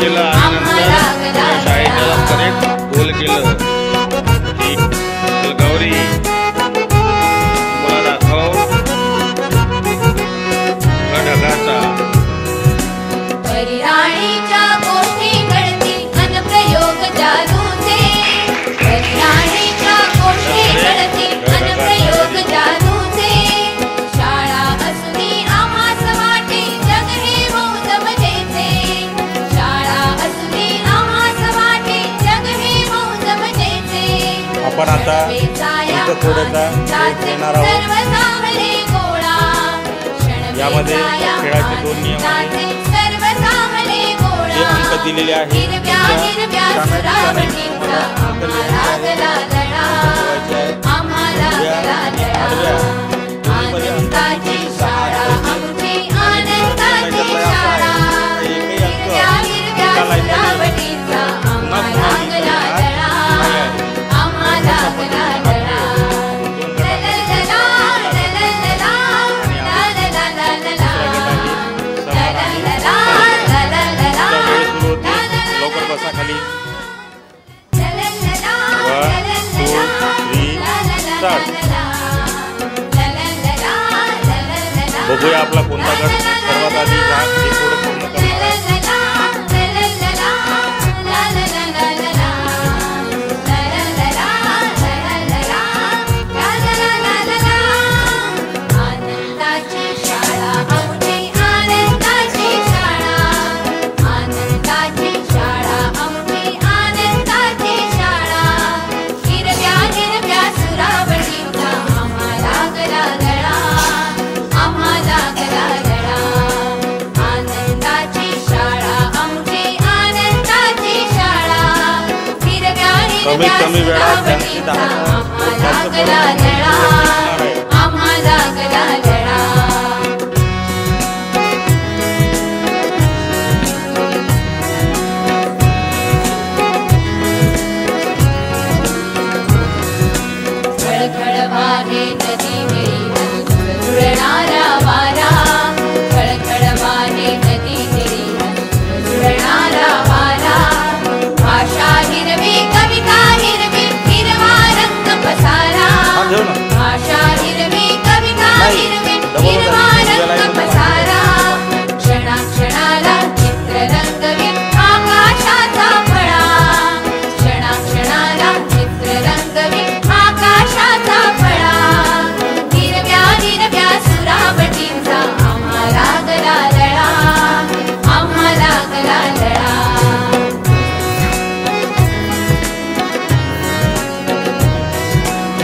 केलं आणि नंतर शाळेच्या करेक्ट गोल केलं की गौरी मला दाखव ढगाचा परिराणीच्या गोष्टी घडतील अनप्रयोग जादूचे परिराणीच्या गोष्टी घडतील अनप्रयोग जादूचे शाळा असुनी आम्हास वाटे जग हे मौज मजेचे शाळा असुनी आम्हास वाटे जग हे मौज मजेचे आपण आता इथं थोडंसा खेळणार आहोत यामध्ये खेळाचे 2 नियम आहेत जे अंक दिलेले आहेत बघूया आपला कोणता गट सर्वात आधी हे थोडं पूर्ण करणार आहे. कमीत कमी वेळात त्यांची 10 जास्त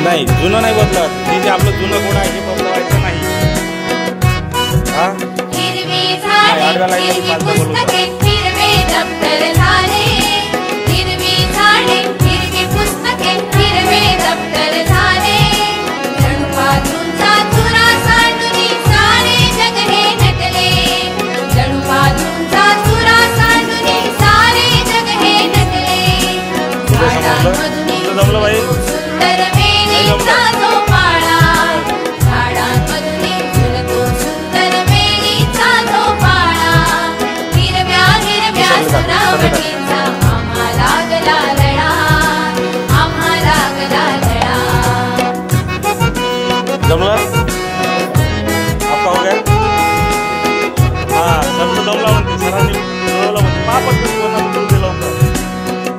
नाही जुनं नाही बदलत हे जे आपलं जुनं गुण आहे हे बदलवायचं नाही. हा आडव्या लाईन पालतं बोलू जमलं बाई जमलं आपका हो गया हाँ सब तो जमला म्हणते सरांनी जुळवलं म्हणते महापट कोणाला दिलं होतं.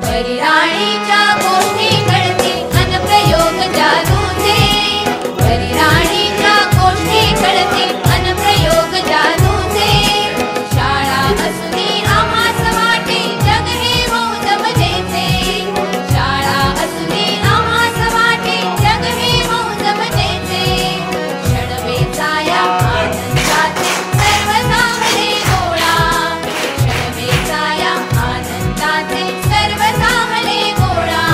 परिराणीच्या गोष्टी घडतील अनप्रयोग जादूचे परिराणीच्या गोष्टी घडतील अनप्रयोग जादूचे शाळा असुनी आम्हास वाटे जग हे मौज मजेचे शाळा असुनी आम्हास वाटे जग हे मौज मजेचे षडवेचा या आनंदाचे सर्व सामने गोळा षडवेचा या आनंदाचे सर्व सामने गोळा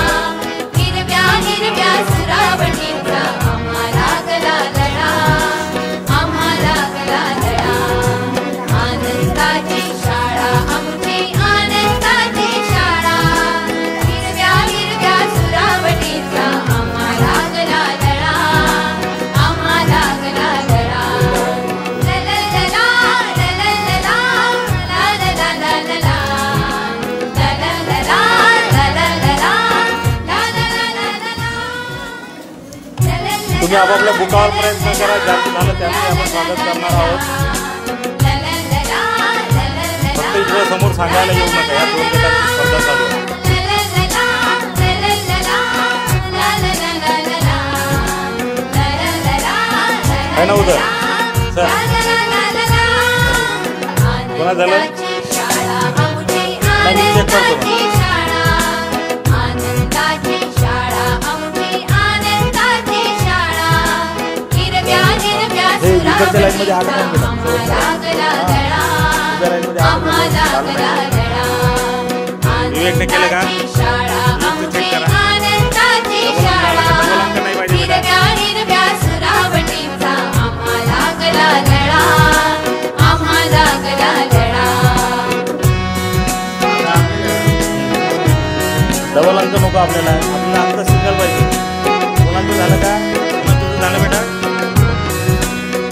हिरव्या हिरव्या सुरावटीचा आम्हाला गला लढा आम्हाला गला लढा आनंदाची शाळा आमची आनंदाची शाळा हिरव्या हिरव्या सुरावटीचा आम्हाला गला लढा आम्हाला गला लढा ला ला ला ला ला ला ला ला ला ला ला ला तुम्ही आपापल्या बुकावर प्रयत्न करा. जास्त झालं त्यामुळे आपण स्वागत करणार आहोत. फक्त इकडे समोर सांगायला येऊ नका. या 2 गटांची स्पर्धा चालू आहे. है ना उदय सर? कोणा झालं नाही मी चेक करतो. हे इकडच्या लाईन मध्ये आठ पण विवेकने केलं का? चेक करा. नाही पाहिजे डबल अंक नको आपल्याला. आपल्याला अंक सिंगल पाहिजे. कोणाचं झालं का? तुझं झालं बेटा?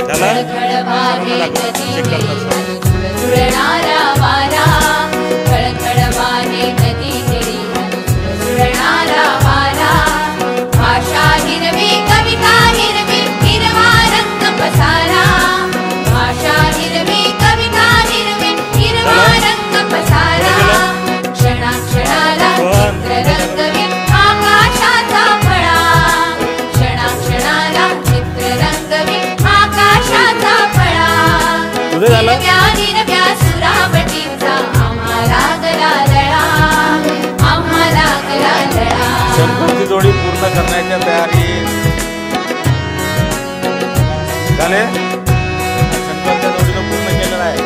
झालं? चेक करतात. भाषा हिरवी कविता हिरवी हिरवा रंग पसारा. भाषा हिरवी कविता हिरवी हिरवा रंग पसारा. क्षणाक्षणाला चित्ररंगवी आकाशाचा फळा. क्षणाक्षणाला चित्ररंगवी आकाशाचा फळा. हिरव्या हिरव्या सुरावटीचा आम्हाला गला लळा. आम्हाला गला लळा. शंकरची जोडी पूर्ण करण्याच्या तयारी झाले. शंकरच्या जोडीनं पूर्ण केलेलं आहे.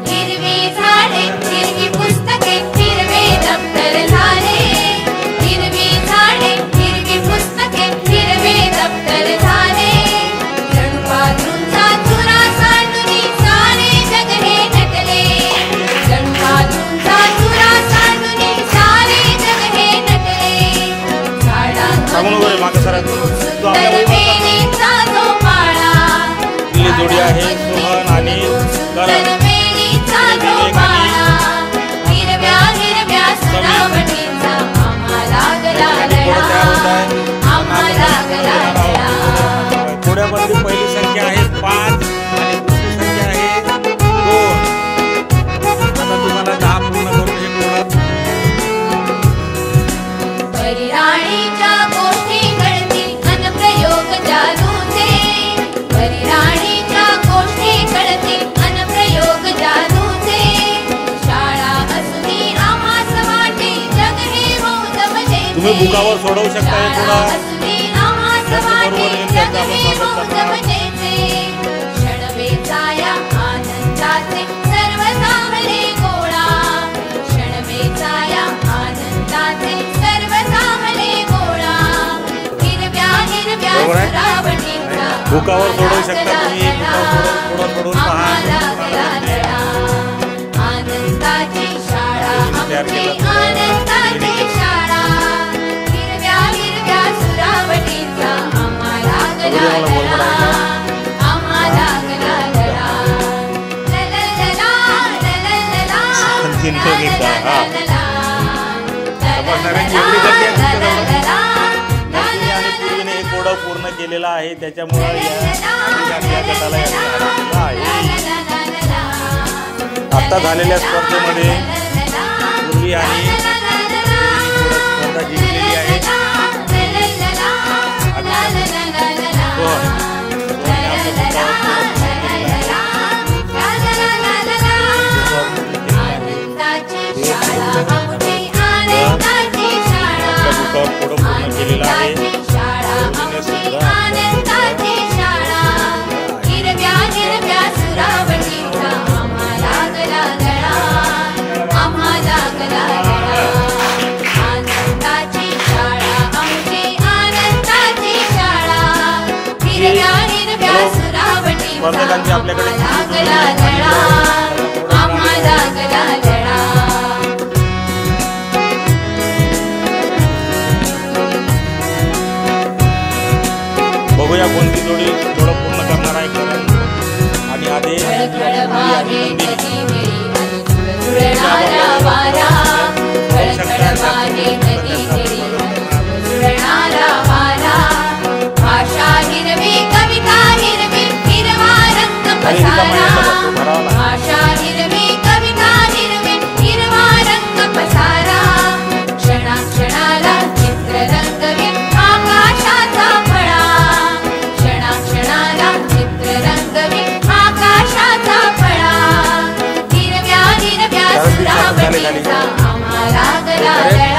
हिरवी झाडे हिरवी पुस्तके हिरवे दप्तर झाले. हिरवी झाडे हिरवी पुस्तके हिरवे दप्तर झाले. जणूबाजूंचा चुरा सांडून सारे जग हे नटले. जणूबाजूंचा चुरा सांडून सारे जग हे नटले. झाडांमध्ये सुंदर जो पाळा. ही जोडी आहे सोहन आणि करण. हिरव्या हिरव्या सुरावटीचा आम्हाला गला लळा. आम्हाला गला लळा. घोड्यामधली पहिली संख्या आहे 5 आणि दुसरी संख्या आहे 2. आता तुम्हाला 10 पूर्ण करून हे घोडा. परिराणीच्या गोष्टी घडतील अनप्रयोग जादूचे. परिराणीच्या गोष्टी घडतील अनप्रयोग जादूचे. शाळा असुनी आम्हास वाटे जग हे मौज मजेचे. तुम्ही बुकावर सोडवू शकता हे शाळा थोडा. असुनी आम्हास वाटे जग हे मौज मजेचे. क्षणवेचाया आनंदाचे सर्व सामले गोळा. क्षणवेचाया आनंदाचे सर्व सामले गोळा. हिरव्या हिरव्या सुरावटीचा बुकावर सोडवू शकता तुम्ही. बुकावर सोडून पहा. आनंदाची शाळा आमची आनंदाची शाळा. हिरव्या हिरव्या सुरावटीचा आम्हाला गला लळा. आम्हाला गला लळा. लललला लललला एक घोडा पूर्ण केलेला आहे. त्याच्यामुळे या गटाला आता झालेल्या स्पर्धेमध्ये पूर्वी आणि स्पर्धा जिंकलेली आहे. पुढं पूर्ण केलेला आहे. हिरव्या हिरव्या सुरावटीचा आम्हाला गला लळा. आम्हाला गला लळा. आनंदाची शाळा आमची आनंदाची शाळा. हिरव्या हिरव्या सुरावटीचा आम्हाला गला लळा. आम्हाला गला लळा. बघूया कोणती जोडी थोडं पूर्ण करणार आहे. करण आणि आदेश वारा झाली आम्हाला गला गळा